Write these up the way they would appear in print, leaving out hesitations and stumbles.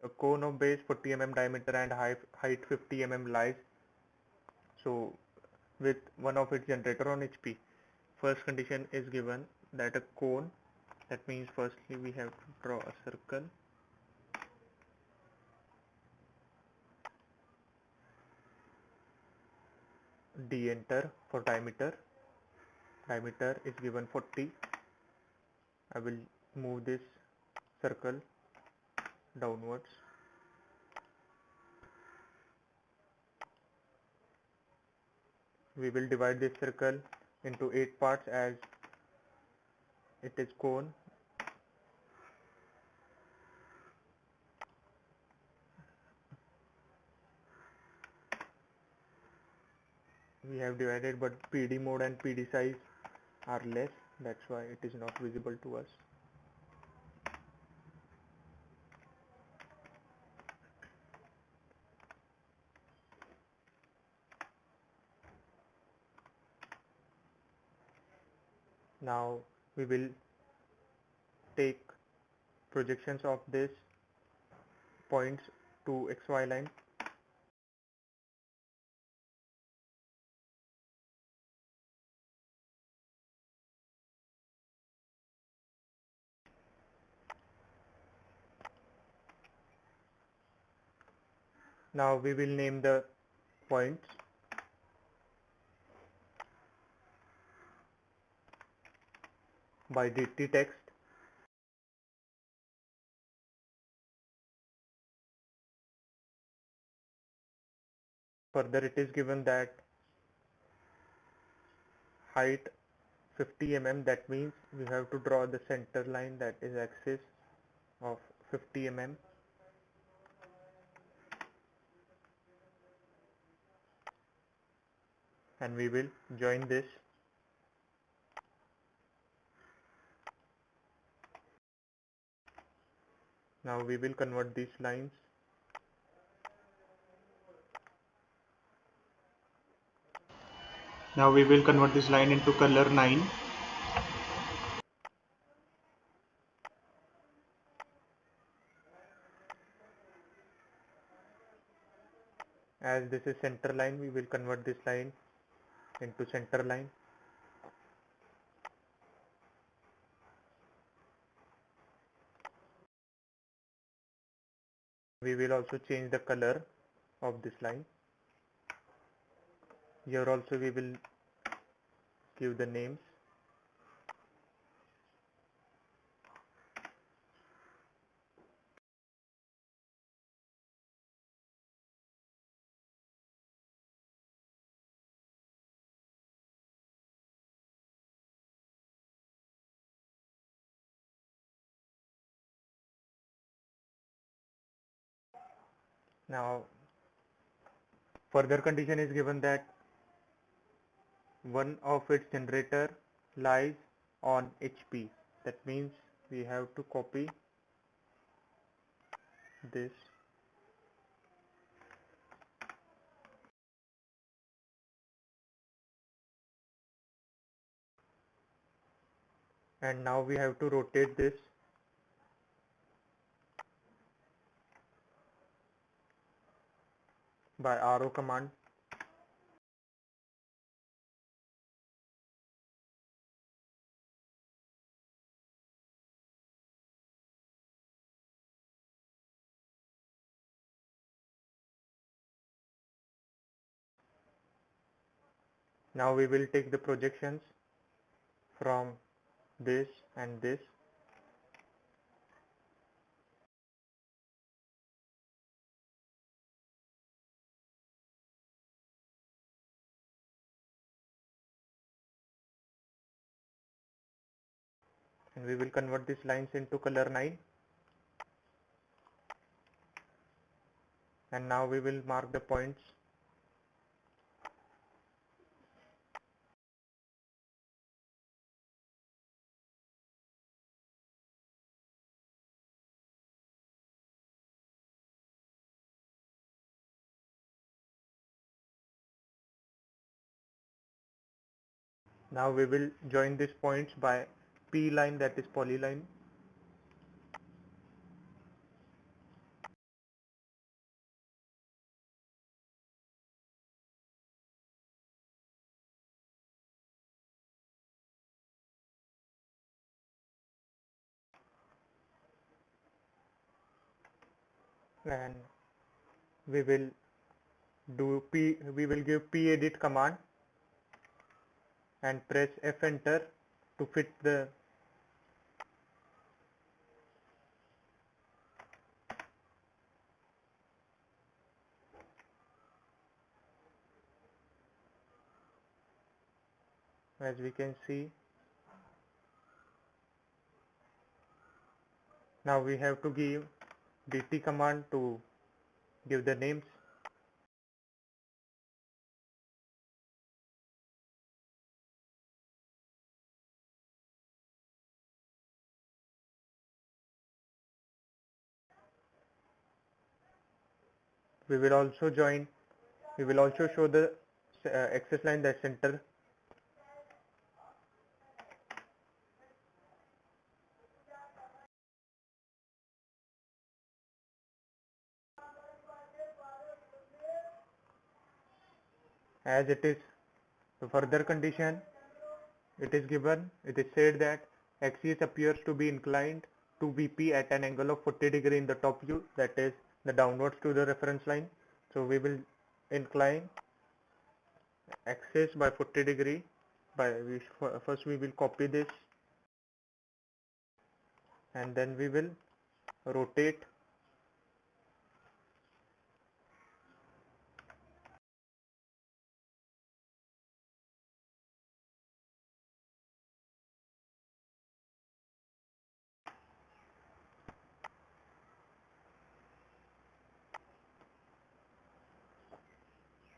A cone of base 40 mm diameter and height 50 mm lies so with one of its generator on HP. First condition is given that a cone, that means firstly we have to draw a circle. D enter for diameter. Diameter is given 40. I will move this circle downwards. We will divide this circle into 8 parts as it is cone. We have divided, but PD mode and PD size are less, that's why it is not visible to us. Now we will take projections of this points to XY line. Now we will name the points. By DT text. Further it is given that height 50 mm, that means we have to draw the center line, that is axis of 50 mm. And we will join this. Now we will convert these lines. Now we will convert this line into color 9. As this is center line, we will convert this line into center line. We will also change the color of this line. Here also we will give the names. Now further condition is given that one of its generator lies on HP. That means we have to copy this. And now we have to rotate this by arrow command. Now we will take the projections from this and this. And we will convert these lines into color 9. And now we will mark the points. Now we will join these points by P line, that is polyline. and we will we will give pedit command and press F enter to fit the as we can see. Now we have to give dt command to give the names. We will also show the access line that center. As it is the further condition, it is said that axis appears to be inclined to VP at an angle of 40 degree in the top view, that is the downwards to the reference line. So we will incline axis by 40 degree first we will copy this and then we will rotate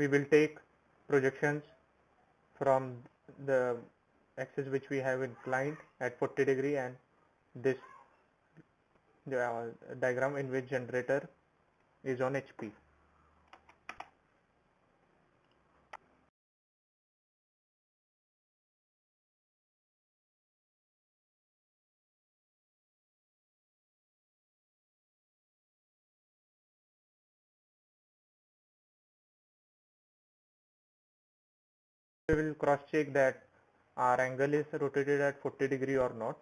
we will take projections from the axis which we have inclined at 40 degree and this diagram in which generator is on HP. We will cross check that our angle is rotated at 40 degree or not.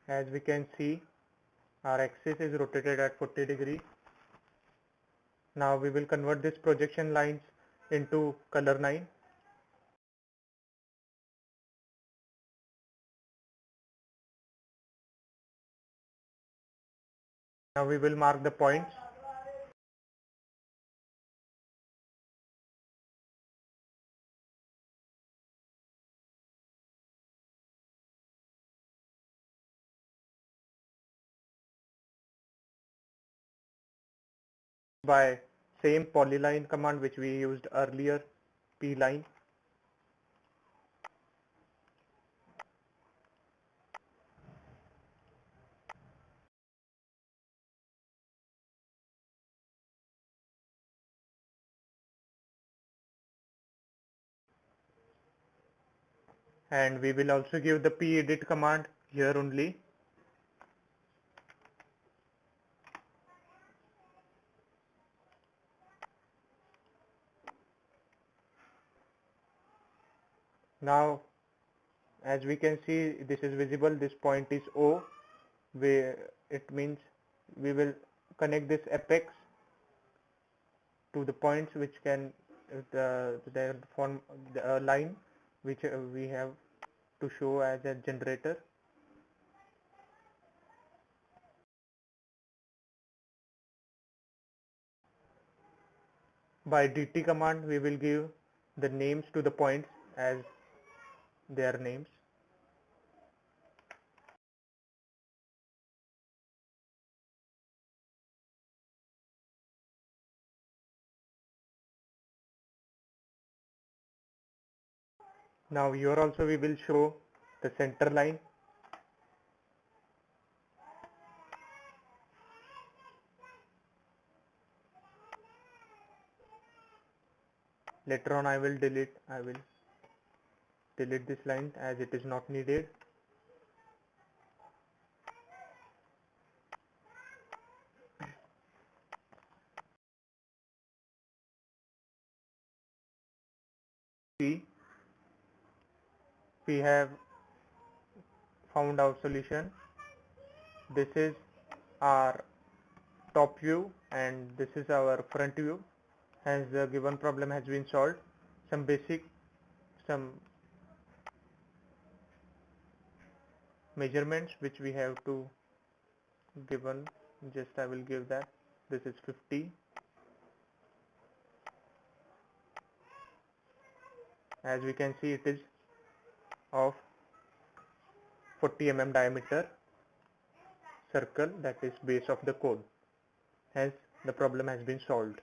As we can see, our axis is rotated at 40 degree. Now we will convert this projection lines into color 9. Now we will mark the points. By same polyline command which we used earlier, p line. And we will also give the pedit command here only. Now as we can see, this is visible, this point is O, where it means we will connect this apex to the points which can form the line which we have to show as a generator. By dt command we will give the names to the points as their names. Now here also we will show the center line. Later on I will delete this line as it is not needed. we have found our solution. This is our top view and this is our front view. Hence the given problem has been solved. Some measurements which we have to given, just I will give that. This is 50. As we can see, it is of 40 mm diameter circle, that is base of the cone. Hence the problem has been solved.